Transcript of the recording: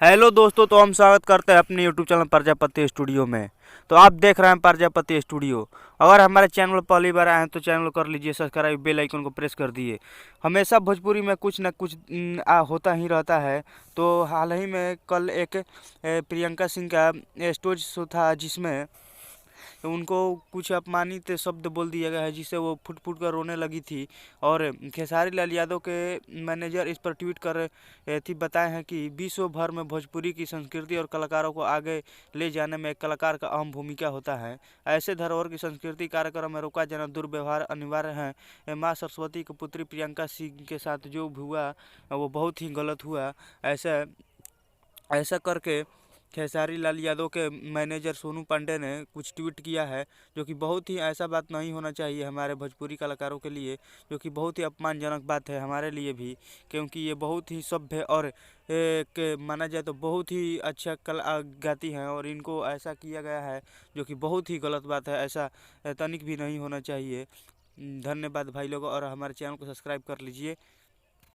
Hello दोस्तों, तो हम स्वागत करते हैं अपने यूट्यूब चैनल प्रजापति स्टूडियो में। तो आप देख रहे हैं प्रजापति स्टूडियो। अगर हमारे चैनल पर पहली बार आए हैं तो चैनल को कर लीजिए सब्सक्राइब, बेल आइकन को प्रेस कर दिए। हमेशा भोजपुरी में कुछ न कुछ होता ही रहता है। तो हाल ही में कल एक प्रियंका सिंह का स्टेज शो था, जिसमें तो उनको कुछ अपमानित शब्द बोल दिया गया है, जिससे वो फुट फुट कर रोने लगी थी। और खेसारी लाल यादव के मैनेजर इस पर ट्वीट कर थी बताए हैं कि विश्व भर में भोजपुरी की संस्कृति और कलाकारों को आगे ले जाने में एक कलाकार का अहम भूमिका होता है। ऐसे धरोहर की संस्कृति कार्यक्रम में रोका जाना दुर्व्यवहार अनिवार्य है। माँ सरस्वती की पुत्री प्रियंका सिंह के साथ जो भी हुआ वो बहुत ही गलत हुआ। ऐसा ऐसा करके खेसारी लाल यादव के मैनेजर सोनू पांडे ने कुछ ट्वीट किया है, जो कि बहुत ही ऐसा बात नहीं होना चाहिए हमारे भोजपुरी कलाकारों के लिए, जो कि बहुत ही अपमानजनक बात है हमारे लिए भी, क्योंकि ये बहुत ही सभ्य और माना जाए तो बहुत ही अच्छा कला गाती हैं, और इनको ऐसा किया गया है जो कि बहुत ही गलत बात है। ऐसा तनिक भी नहीं होना चाहिए। धन्यवाद भाई लोग, और हमारे चैनल को सब्सक्राइब कर लीजिए।